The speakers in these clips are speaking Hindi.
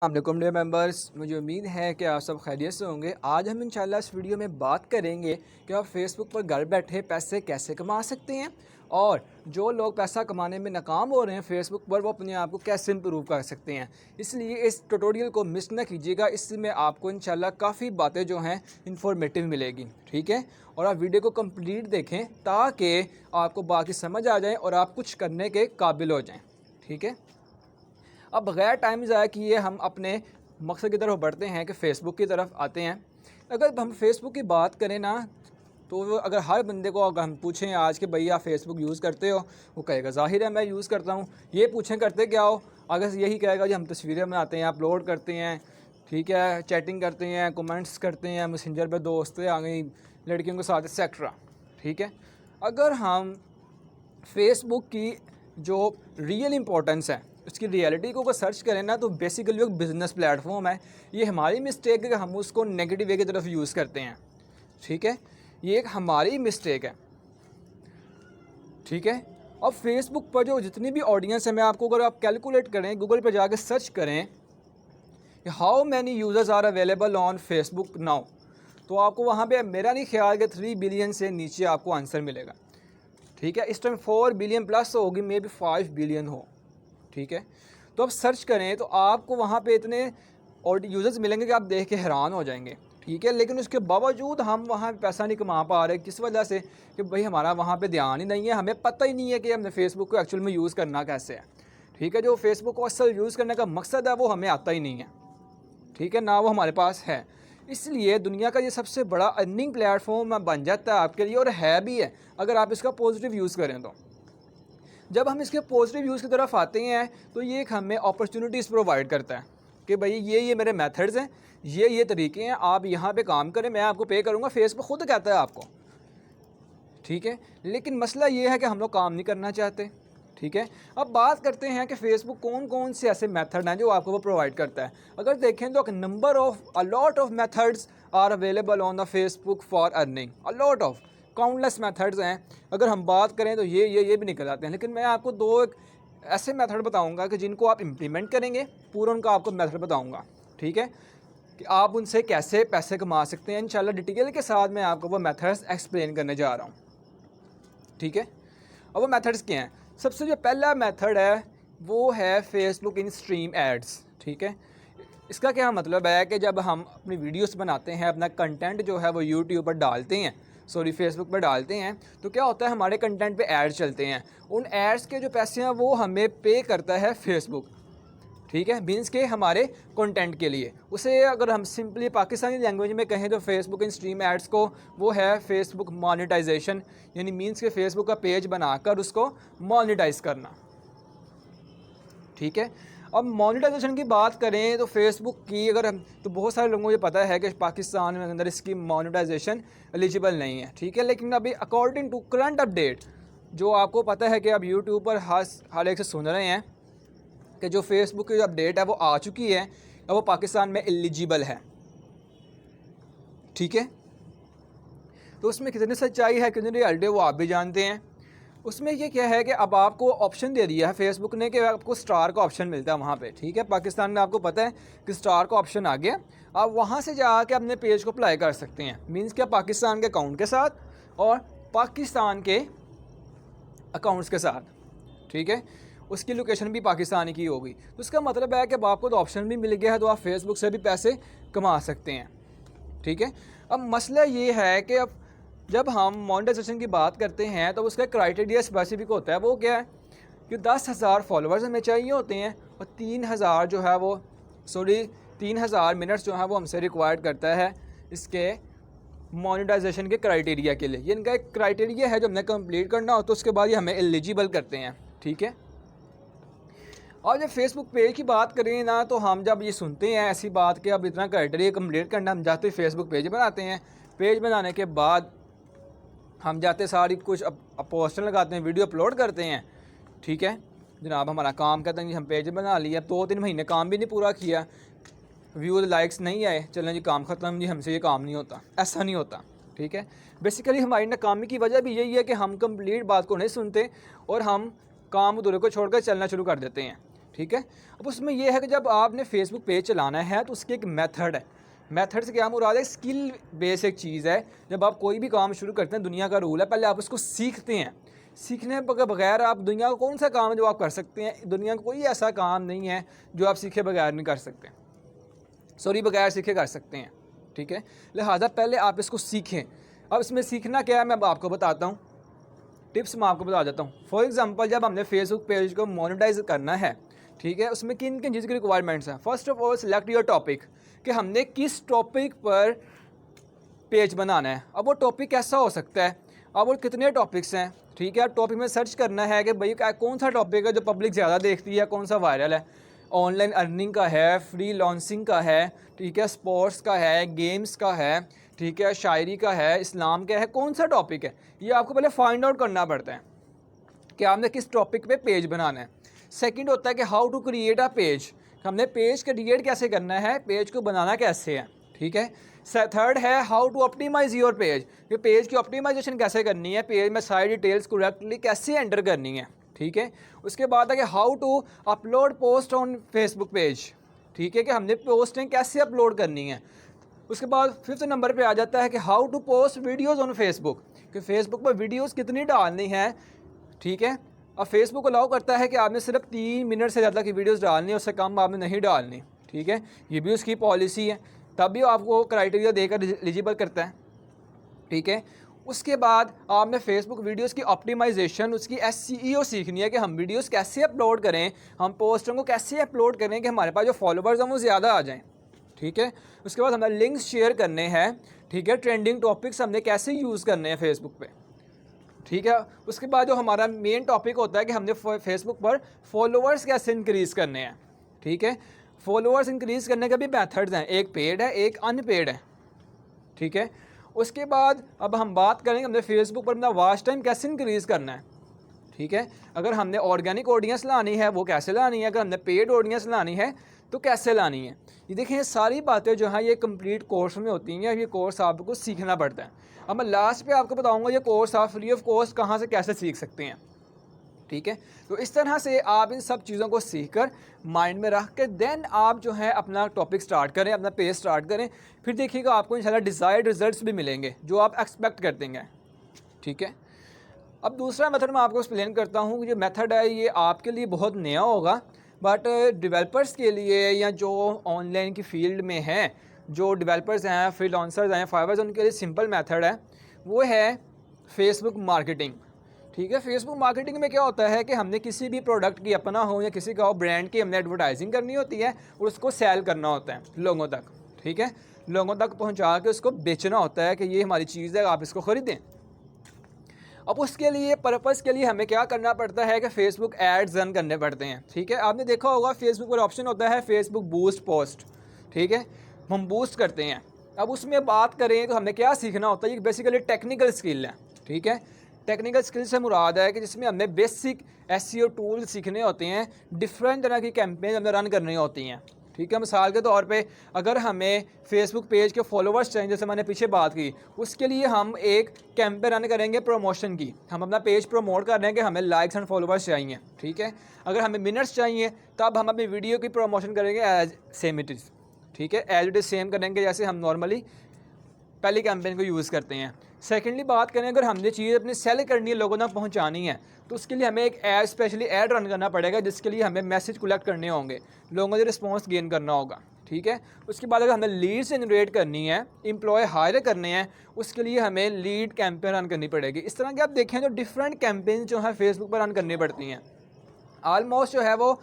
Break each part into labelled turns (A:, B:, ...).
A: वालेकुम डियर मेंबर्स, मुझे उम्मीद है कि आप सब खैरियत से होंगे। आज हम इंशाल्लाह इस वीडियो में बात करेंगे कि आप फेसबुक पर घर बैठे पैसे कैसे कमा सकते हैं और जो लोग पैसा कमाने में नाकाम हो रहे हैं फेसबुक पर, वो अपने आप को कैसे इम्प्रूव कर सकते हैं। इसलिए इस ट्यूटोरियल को मिस ना कीजिएगा, इसमें आपको इंशाल्लाह काफ़ी बातें जो हैं इन्फॉर्मेटिव मिलेगी। ठीक है, और आप वीडियो को कंप्लीट देखें ताकि आपको बाकी समझ आ जाए और आप कुछ करने के काबिल हो जाएँ। ठीक है, अब बग़ैर टाइम ज़ाया किए हम अपने मकसद की तरफ बढ़ते हैं कि फ़ेसबुक की तरफ आते हैं। अगर हम फ़ेसबुक की बात करें ना, तो अगर हर बंदे को अगर हम पूछें आज कि भई आप फ़ेसबुक यूज़ करते हो, वो कहेगा ज़ाहिर है मैं यूज़ करता हूँ। ये पूछें करते क्या हो, अगर यही कहेगा जी हम तस्वीरें बनाते हैं, अपलोड करते हैं, ठीक है, चैटिंग करते हैं, कमेंट्स करते हैं, मैसेंजर पे दोस्तें आ गई लड़कियों के साथ एक्सेट्रा। ठीक है, अगर हम फ़ेसबुक की जो रियल इम्पोर्टेंस है, उसकी रियलिटी को अगर सर्च करें ना, तो बेसिकली एक बिज़नेस प्लेटफॉर्म है। ये हमारी मिस्टेक है कि हम उसको नेगेटिव वे की तरफ यूज़ करते हैं। ठीक है, ये एक हमारी मिस्टेक है। ठीक है, अब फेसबुक पर जो जितनी भी ऑडियंस है, मैं आपको अगर आप कैलकुलेट करें, गूगल पर जाकर सर्च करें कि how many users are available on Facebook now, तो आपको वहाँ पे मेरा नहीं ख्याल कि 3 बिलियन से नीचे आपको आंसर मिलेगा। ठीक है, इस टाइम 4 बिलियन प्लस होगी, मे बी 5 बिलियन हो। ठीक है, तो आप सर्च करें तो आपको वहाँ पे इतने और यूज़र्स मिलेंगे कि आप देख के हैरान हो जाएंगे। ठीक है, लेकिन उसके बावजूद हम वहाँ पे पैसा नहीं कमा पा रहे, किस वजह से? कि भाई हमारा वहाँ पे ध्यान ही नहीं है, हमें पता ही नहीं है कि हमने फ़ेसबुक को एक्चुअल में यूज़ करना कैसे है। ठीक है, जो फ़ेसबुक को असल यूज़ करने का मकसद है वो हमें आता ही नहीं है। ठीक है, ना वो हमारे पास है। इसलिए दुनिया का ये सबसे बड़ा अर्निंग प्लेटफॉर्म बन जाता है आपके लिए, और है भी है अगर आप इसका पॉजिटिव यूज़ करें तो। जब हम इसके पॉजिटिव यूज़ की तरफ आते हैं तो ये एक हमें अपॉर्चुनिटीज़ प्रोवाइड करता है कि भाई ये मेरे मेथड्स हैं, ये तरीके हैं, आप यहाँ पे काम करें, मैं आपको पे करूँगा। फेसबुक खुद कहता है आपको। ठीक है, लेकिन मसला ये है कि हम लोग काम नहीं करना चाहते। ठीक है, अब बात करते हैं कि फ़ेसबुक कौन कौन से ऐसे मेथड हैं जो आपको वो प्रोवाइड करता है। अगर देखें तो number of a lot of methods are available on the Facebook for earning, a lot of countless methods हैं। अगर हम बात करें तो ये भी निकल आते हैं, लेकिन मैं आपको दो एक ऐसे मेथड बताऊंगा कि जिनको आप इम्प्लीमेंट करेंगे, पूरा उनका आपको मेथड बताऊंगा। ठीक है, कि आप उनसे कैसे पैसे कमा सकते हैं। इंशाल्लाह डिटेल के साथ मैं आपको वो मेथड्स एक्सप्लेन करने जा रहा हूँ। ठीक है, अब वो मेथड्स क्या हैं? सबसे जो पहला मेथड है वो है फेसबुक इन स्ट्रीम एड्स। ठीक है, इसका क्या मतलब है कि जब हम अपनी वीडियोस बनाते हैं, अपना कंटेंट जो है वो यूट्यूब पर डालते हैं, सॉरी फेसबुक पर डालते हैं, तो क्या होता है हमारे कंटेंट पे ऐड चलते हैं। उन एड्स के जो पैसे हैं वो हमें पे करता है फेसबुक। ठीक है, मीन्स के हमारे कंटेंट के लिए। उसे अगर हम सिंपली पाकिस्तानी लैंग्वेज में कहें तो फेसबुक इन स्ट्रीम एड्स को वो है फेसबुक मोनेटाइजेशन, यानी मीन्स के फेसबुक का पेज बनाकर उसको मोनेटाइज करना। ठीक है, अब मोनेटाइजेशन की बात करें तो फेसबुक की अगर हम, तो बहुत सारे लोगों को ये पता है कि पाकिस्तान में अंदर इसकी मोनेटाइजेशन एलिजिबल नहीं है। ठीक है, लेकिन अभी अकॉर्डिंग टू करंट अपडेट, जो आपको पता है कि अब यूट्यूब पर हर एक से सुन रहे हैं कि जो फेसबुक की अपडेट है वो आ चुकी है और वो पाकिस्तान में एलिजिबल है। ठीक है, तो उसमें कितनी सच्चाई है, कितनी रियलिटी है, वो आप भी जानते हैं। उसमें ये क्या है कि अब आपको ऑप्शन दे दिया है फेसबुक ने कि आपको स्टार का ऑप्शन मिलता है वहाँ पे। ठीक है, पाकिस्तान में आपको पता है कि स्टार का ऑप्शन आ गया। आप वहाँ से जाके अपने पेज को अप्लाई कर सकते हैं, मीन्स कि पाकिस्तान के अकाउंट के साथ और पाकिस्तान के अकाउंट्स के साथ। ठीक है, उसकी लोकेशन भी पाकिस्तान की होगी, तो इसका मतलब है कि अब आपको तो ऑप्शन भी मिल गया है, तो आप फेसबुक से भी पैसे कमा सकते हैं। ठीक है, अब मसला ये है कि अब जब हम मोनेटाइजेशन की बात करते हैं तो उसका क्राइटेरिया स्पेसिफिक होता है। वो क्या है कि 10,000 फॉलोअर्स हमें चाहिए होते हैं और 3,000 जो है वो 3,000 मिनट्स जो है वो हमसे रिक्वायर्ड करता है इसके मोनेटाइजेशन के क्राइटेरिया के लिए। ये इनका एक क्राइटेरिया है जो हमने कंप्लीट करना हो, तो उसके बाद ये हमें एलिजिबल करते हैं। ठीक है, और जब फेसबुक पेज की बात करें ना, तो हम जब ये सुनते हैं ऐसी बात कि अब इतना क्राइटेरिया कंप्लीट करना, हम जाते फेसबुक पेज बनाते हैं। पेज बनाने के बाद हम जाते सारी कुछ पोस्टर लगाते हैं, वीडियो अपलोड करते हैं। ठीक है जनाब, हमारा काम कहते हैं जी हम पेज बना लिया, 2-3 महीने काम भी नहीं पूरा किया, व्यूज़ लाइक्स नहीं आए, चलें जी काम ख़त्म, जी हमसे ये काम नहीं होता। ऐसा नहीं होता। ठीक है, बेसिकली हमारी नाकामी की वजह भी यही है कि हम कंप्लीट बात को नहीं सुनते और हम काम अधूरे को छोड़कर चलना शुरू कर देते हैं। ठीक है। अब उसमें यह है कि जब आपने फेसबुक पेज चलाना है तो उसकी एक मेथड है। मेथड से क्या मुराद है? स्किल बेस एक चीज़ है। जब आप कोई भी काम शुरू करते हैं, दुनिया का रूल है, पहले आप उसको सीखते हैं। सीखने के बगैर आप दुनिया का कौन सा काम है जो आप कर सकते हैं? दुनिया का कोई ऐसा काम नहीं है जो आप सीखे बगैर नहीं कर सकते, बगैर सीखे कर सकते हैं, ठीक है। लिहाजा पहले आप इसको सीखें। अब इसमें सीखना क्या है मैं अब आपको बताता हूँ, टिप्स मैं आपको बता देता हूँ। फॉर एग्जांपल, जब हमने फेसबुक पेज को मोनेटाइज करना है, ठीक है, उसमें किन किन चीज़ की रिक्वायरमेंट्स हैं। First of all select your topic, कि हमने किस टॉपिक पर पेज बनाना है। अब वो टॉपिक कैसा हो सकता है, अब वो कितने टॉपिक्स हैं, ठीक है। अब टॉपिक में सर्च करना है कि भाई कौन सा टॉपिक है जो पब्लिक ज़्यादा देखती है, कौन सा वायरल है। ऑनलाइन अर्निंग का है, फ्री लॉन्सिंग का है, ठीक है, स्पोर्ट्स का है, गेम्स का है, ठीक है, शायरी का है, इस्लाम का है, कौन सा टॉपिक है ये आपको पहले फाइंड आउट करना पड़ता है कि आपने किस टॉपिक पे पेज बनाना है। सेकंड होता है कि how to create a page, हमने पेज क्रिएट कैसे करना है, पेज को बनाना कैसे है, ठीक है। थर्ड है how to optimise your page, कि पेज की ऑप्टिमाइजेशन कैसे करनी है, पेज में सारी डिटेल्स करेक्टली कैसे एंटर करनी है, ठीक है। उसके बाद है कि how to upload post on Facebook page, ठीक है, कि हमने पोस्टें कैसे अपलोड करनी है। उसके बाद फिफ्थ नंबर पे आ जाता है कि how to post videos on Facebook, कि फेसबुक पर वीडियोज़ कितनी डालनी है, ठीक है। अब फेसबुक अलाउ करता है कि आपने सिर्फ 3 मिनट से ज़्यादा की वीडियोस डालनी है, उससे कम आपने नहीं डालनी, ठीक है। ये भी उसकी पॉलिसी है, तब भी आपको क्राइटेरिया देकर एलिजिबल करता है, ठीक है। उसके बाद आपने फेसबुक वीडियोस की ऑप्टिमाइजेशन, उसकी SEO सीखनी है कि हम वीडियोस कैसे अपलोड करें, हम पोस्टों को कैसे अपलोड करें कि हमारे पास जो फॉलोवर्स हैं वो ज़्यादा आ जाएँ, ठीक है। उसके बाद हमें लिंक्स शेयर करने हैं, ठीक है। ट्रेंडिंग टॉपिक्स हमने कैसे यूज़ करने हैं फेसबुक पे, ठीक है। उसके बाद जो हमारा मेन टॉपिक होता है कि हमने फेसबुक पर फॉलोवर्स कैसे इंक्रीज़ करने हैं, ठीक है। फॉलोवर्स इंक्रीज़ करने के भी मेथड्स हैं, एक पेड है, एक अनपेड है, ठीक है। उसके बाद अब हम बात करेंगे हमने फेसबुक पर अपना वॉच टाइम कैसे इंक्रीज़ करना है, ठीक है। अगर हमने ऑर्गेनिक ऑडियंस लानी है वो कैसे लानी है, अगर हमने पेड ऑडियंस लानी है तो कैसे लानी है। ये देखें, ये सारी बातें जो हैं ये कंप्लीट कोर्स में होती हैं, ये कोर्स आपको सीखना पड़ता है। अब मैं लास्ट पे आपको बताऊंगा ये कोर्स आप फ्री ऑफ कॉस्ट कहाँ से कैसे सीख सकते हैं, ठीक है। तो इस तरह से आप इन सब चीज़ों को सीख कर माइंड में रख के देन आप जो है अपना टॉपिक स्टार्ट करें, अपना पेज स्टार्ट करें, फिर देखिएगा आपको इंशाल्लाह डिज़ायर्ड रिजल्ट्स भी मिलेंगे जो आप एक्सपेक्ट करते हैं, ठीक है। अब दूसरा मेथड मैं आपको एक्सप्लेन करता हूँ। ये मेथड है ये आपके लिए बहुत नया होगा, बट डेवलपर्स के लिए या जो ऑनलाइन की फील्ड में हैं, जो डेवलपर्स हैं, फ्रीलांसर्स हैं, फाइवर्स, उनके लिए सिंपल मेथड है। वो है फेसबुक मार्केटिंग, ठीक है। फेसबुक मार्केटिंग में क्या होता है कि हमने किसी भी प्रोडक्ट की अपना हो या किसी का हो ब्रांड की, हमने एडवर्टाइजिंग करनी होती है और उसको सेल करना होता है लोगों तक, ठीक है। लोगों तक पहुँचा के उसको बेचना होता है कि ये हमारी चीज़ है, आप इसको ख़रीदें। अब उसके लिए पर्पज़ के लिए हमें क्या करना पड़ता है कि फेसबुक एड्स रन करने पड़ते हैं, ठीक है। आपने देखा होगा फेसबुक पर ऑप्शन होता है फेसबुक बूस्ट पोस्ट, ठीक है, हम बूस्ट करते हैं। अब उसमें बात करें तो हमें क्या सीखना होता है, ये बेसिकली टेक्निकल स्किल है, ठीक है। टेक्निकल स्किल से मुराद है कि जिसमें हमने बेसिक SEO टूल सीखने होते हैं, डिफरेंट तरह की कैंपेन हमें रन करनी होती हैं, ठीक है। मिसाल के तौर पे अगर हमें फेसबुक पेज के फॉलोवर्स चाहिए, जैसे मैंने पीछे बात की, उसके लिए हम एक कैंपेन रन करेंगे प्रमोशन की, हम अपना पेज प्रमोट कर रहे हैं कि हमें लाइक्स एंड फॉलोवर्स चाहिए, ठीक है। अगर हमें मिनट्स चाहिए तब हम अपनी वीडियो की प्रमोशन करेंगे एज सेम इट इज़, ठीक है, एज इट इज़ सेम करेंगे जैसे हम नॉर्मली पहली कैंपेन को यूज़ करते हैं। सेकेंडली बात करें, अगर हमने चीज़ अपनी सेल करनी है, लोगों तक पहुंचानी है, तो उसके लिए हमें एक ऐड स्पेशली ऐड रन करना पड़ेगा, जिसके लिए हमें मैसेज कलेक्ट करने होंगे, लोगों से रिस्पांस गेन करना होगा, ठीक है। उसके बाद अगर हमें लीड जनरेट करनी है, एम्प्लॉय हायर करने हैं, उसके लिए हमें लीड कैंपेन रन करनी पड़ेगी। इस तरह के आप देखें तो डिफरेंट कैंपेन जो है फेसबुक पर रन करनी पड़ती हैं। आलमोस्ट जो है वो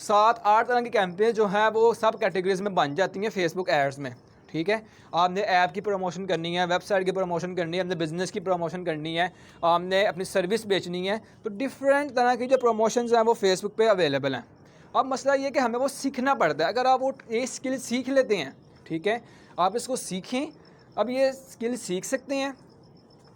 A: 7-8 तरह की कैंपेन जो है वो सब कैटेगरीज में बन जाती हैं फेसबुक एड्स में, ठीक है। आपने ऐप की प्रमोशन करनी है, वेबसाइट की प्रमोशन करनी है, अपने बिज़नेस की प्रमोशन करनी है, आपने अपनी सर्विस बेचनी है, तो डिफरेंट तरह की जो प्रमोशंस हैं वो फेसबुक पे अवेलेबल हैं। अब मसला ये कि हमें वो सीखना पड़ता है। अगर आप वो ये स्किल सीख लेते हैं, ठीक है, आप इसको सीखें। अब ये स्किल सीख सकते हैं,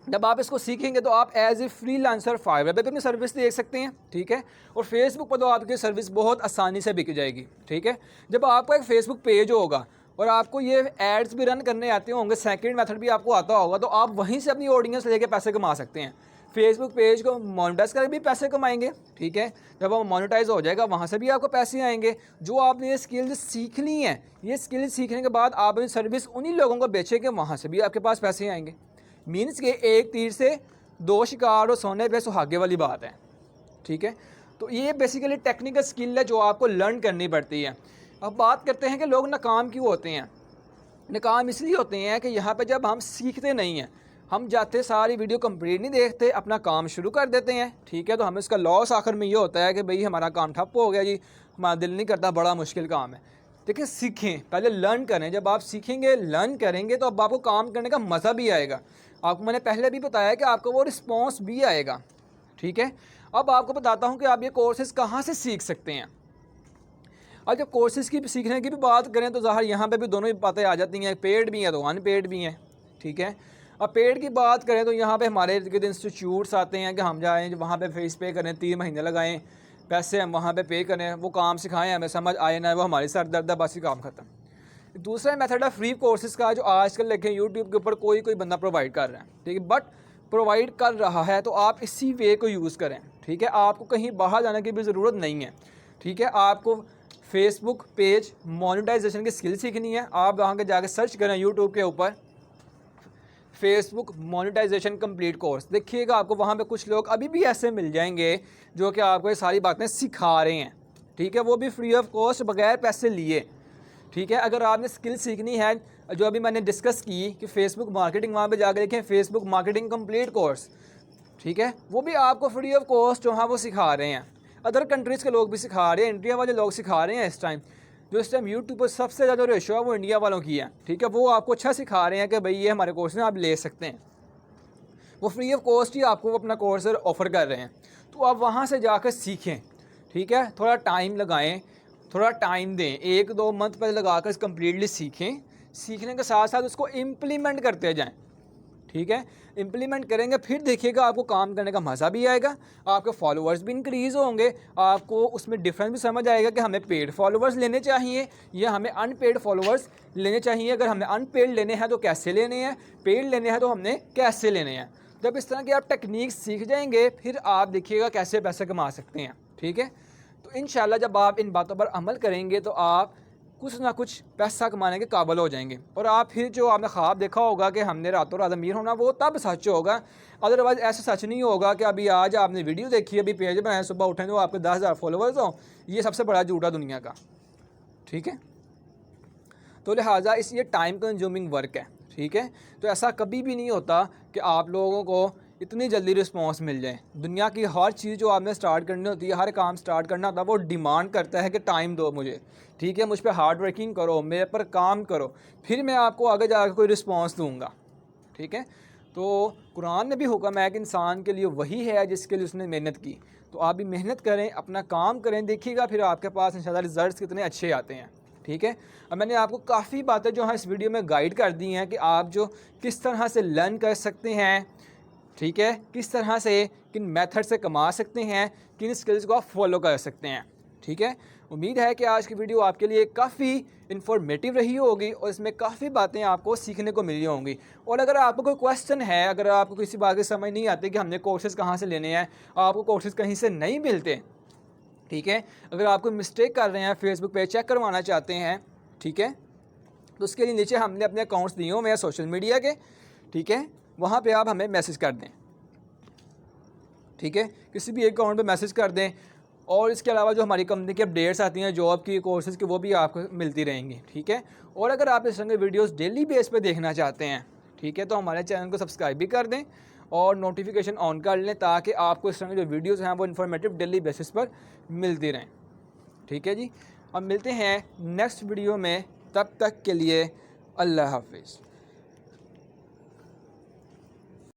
A: जब आप इसको सीखेंगे तो आप एज ए फ्रीलांसर फाइवर पे अपनी सर्विस दे सकते हैं, ठीक है। और फेसबुक पर तो आपकी सर्विस बहुत आसानी से बिक जाएगी, ठीक है। जब आपका एक फेसबुक पेज होगा और आपको ये एड्स भी रन करने आते होंगे, सेकंड मेथड भी आपको आता होगा, तो आप वहीं से अपनी ऑडियंस लेके पैसे कमा सकते हैं। फेसबुक पेज को मोनेटाइज करके भी पैसे कमाएंगे, ठीक है। जब वो मोनेटाइज हो जाएगा वहाँ से भी आपको पैसे आएंगे। जो आपने ये स्किल्स सीखनी है, ये स्किल्स सीखने के बाद आप अपनी सर्विस उन्हीं लोगों को बेचेंगे, वहाँ से भी आपके पास पैसे आएंगे। मीन्स के एक तीर से दो शिकार और सोने पे सुहागे वाली बात है, ठीक है। तो ये बेसिकली टेक्निकल स्किल है जो आपको लर्न करनी पड़ती है। अब बात करते हैं कि लोग नाकाम क्यों होते हैं। नाकाम इसलिए होते हैं कि यहाँ पे जब हम सीखते नहीं हैं, हम जाते सारी वीडियो कंप्लीट नहीं देखते, अपना काम शुरू कर देते हैं, ठीक है। तो हमें इसका लॉस आखिर में ये होता है कि भाई हमारा काम ठप हो गया जी, हमारा दिल नहीं करता, बड़ा मुश्किल काम है। देखिए सीखें, पहले लर्न करें। जब आप सीखेंगे, लर्न करेंगे, तो अब आपको काम करने का मज़ा भी आएगा। आपको मैंने पहले भी बताया कि आपको वो रिस्पॉन्स भी आएगा, ठीक है। अब आपको बताता हूँ कि आप ये कोर्सेज़ कहाँ से सीख सकते हैं। और जब कोर्सेज़ की सीखने की भी बात करें तो ज़ाहिर यहाँ पे भी दोनों ही बातें आ जाती हैं, पेड भी हैं तो अनपेड भी हैं, ठीक है। अब पेड की बात करें तो यहाँ पे हमारे इर्द-गिर्द इंस्टीट्यूट्स आते हैं कि हम जाएँ वहाँ पे फीस पे करें, 3 महीने लगाएं, पैसे हम वहाँ पे करें, वो काम सिखाएं, हमें समझ आए ना, वो हमारी सर दर्द है, बस ही काम ख़त्म। दूसरा मेथड है फ्री कोर्सेज़ का, जो आजकल देखें यूट्यूब के ऊपर कोई बंदा प्रोवाइड कर रहा है, ठीक है। बट प्रोवाइड कर रहा है तो आप इसी वे को यूज़ करें, ठीक है। आपको कहीं बाहर जाने की भी ज़रूरत नहीं है, ठीक है। आपको फेसबुक पेज मोनेटाइजेशन की स्किल सीखनी है, आप वहाँ के जाके सर्च करें यूट्यूब के ऊपर फेसबुक मोनेटाइजेशन कंप्लीट कोर्स, देखिएगा आपको वहाँ पे कुछ लोग अभी भी ऐसे मिल जाएंगे जो कि आपको ये सारी बातें सिखा रहे हैं, ठीक है। वो भी फ्री ऑफ कॉस्ट, बगैर पैसे लिए, ठीक है। अगर आपने स्किल सीखनी है जो अभी मैंने डिस्कस की कि फेसबुक मार्केटिंग, वहाँ पे जाकर देखें फेसबुक मार्केटिंग कंप्लीट कोर्स, ठीक है। वो भी आपको फ्री ऑफ कॉस्ट वहाँ वो सिखा रहे हैं। अदर कंट्रीज़ के लोग भी सिखा रहे हैं, इंडिया वाले लोग सिखा रहे हैं इस टाइम। जो इस टाइम यूट्यूब पर सबसे ज़्यादा रेशो है वो इंडिया वालों की है, ठीक है। वो आपको अच्छा सिखा रहे हैं कि भाई ये हमारे कोर्स में आप ले सकते हैं। वो फ्री ऑफ कॉस्ट ही आपको अपना कोर्स ऑफ़र कर रहे हैं, तो आप वहाँ से जाकर सीखें, ठीक है। थोड़ा टाइम लगाएं, थोड़ा टाइम दें, 1-2 मंथ पहले लगाकर कम्प्लीटली सीखें। सीखने के साथ साथ उसको इम्प्लीमेंट करते जाएँ, ठीक है। इम्प्लीमेंट करेंगे फिर देखिएगा आपको काम करने का मज़ा भी आएगा, आपके फॉलोअर्स भी इंक्रीज़ होंगे, आपको उसमें डिफरेंस भी समझ आएगा कि हमें पेड फॉलोअर्स लेने चाहिए या हमें अनपेड फॉलोअर्स लेने चाहिए। अगर हमें अनपेड लेने हैं तो कैसे लेने हैं, पेड लेने हैं तो हमने कैसे लेने हैं। जब इस तरह की आप टेक्निक सीख जाएंगे फिर आप देखिएगा कैसे पैसे कमा सकते हैं, ठीक है। तो इंशाल्लाह जब आप इन बातों पर अमल करेंगे तो आप कुछ ना कुछ पैसा कमाने के काबिल हो जाएंगे। और आप फिर जो आपने ख्वाब देखा होगा कि हमने रातों रात अमीर होना, वो तब सच होगा। अदरवाइज़ ऐसा सच नहीं होगा कि अभी आज आपने वीडियो देखी, अभी पेज बनाए, सुबह उठें तो आपके 10,000 फॉलोवर्स हों, ये सबसे बड़ा झूठा दुनिया का, ठीक है। तो लिहाजा इस ये टाइम कंज्यूमिंग वर्क है, ठीक है। तो ऐसा कभी भी नहीं होता कि आप लोगों को इतनी जल्दी रिस्पॉन्स मिल जाए। दुनिया की हर चीज़ जो आपने स्टार्ट करनी होती है, हर काम स्टार्ट करना होता है, वो डिमांड करता है कि टाइम दो मुझे, ठीक है। मुझ पर हार्ड वर्किंग करो, मेरे पर काम करो, फिर मैं आपको आगे जाकर कोई रिस्पॉन्स दूँगा, ठीक है। तो कुरान में भी हुक्म है कि इंसान के लिए वही है जिसके लिए उसने मेहनत की। तो आप भी मेहनत करें, अपना काम करें, देखिएगा फिर आपके पास इंशाल्लाह रिज़ल्ट्स कितने अच्छे आते हैं, ठीक है। अब मैंने आपको काफ़ी बातें जो है इस वीडियो में गाइड कर दी हैं कि आप जो किस तरह से लर्न कर सकते हैं, ठीक है, किस तरह से किन मेथड से कमा सकते हैं, किन स्किल्स को आप फॉलो कर सकते हैं, ठीक है। उम्मीद है कि आज की वीडियो आपके लिए काफ़ी इन्फॉर्मेटिव रही होगी और इसमें काफ़ी बातें आपको सीखने को मिली होंगी। और अगर आपको कोई क्वेश्चन है, अगर आपको किसी बात की समझ नहीं आती कि हमने कोर्सेज़ कहाँ से लेने हैं, आपको कोर्सेज़ कहीं से नहीं मिलते, ठीक है, अगर आप कोई मिस्टेक कर रहे हैं, फेसबुक पे चेक करवाना चाहते हैं, ठीक है, तो उसके लिए नीचे हमने अपने अकाउंट्स दिए हुए हैं सोशल मीडिया के, ठीक है, वहाँ पे आप हमें मैसेज कर दें, ठीक है, किसी भी एक अकाउंट पे मैसेज कर दें। और इसके अलावा जो हमारी कंपनी की अपडेट्स आती हैं जॉब की, कोर्सेज़ की, वो भी आपको मिलती रहेंगी, ठीक है। और अगर आप इस तरह के वीडियोज़ डेली बेस पे देखना चाहते हैं, ठीक है, तो हमारे चैनल को सब्सक्राइब भी कर दें और नोटिफिकेशन ऑन कर लें ताकि आपको इस तरह के जो वीडियोज़ हैं वो इन्फॉर्मेटिव डेली बेसिस पर मिलती रहें, ठीक है जी। अब मिलते हैं नेक्स्ट वीडियो में, तब तक के लिए अल्लाह हाफिज़।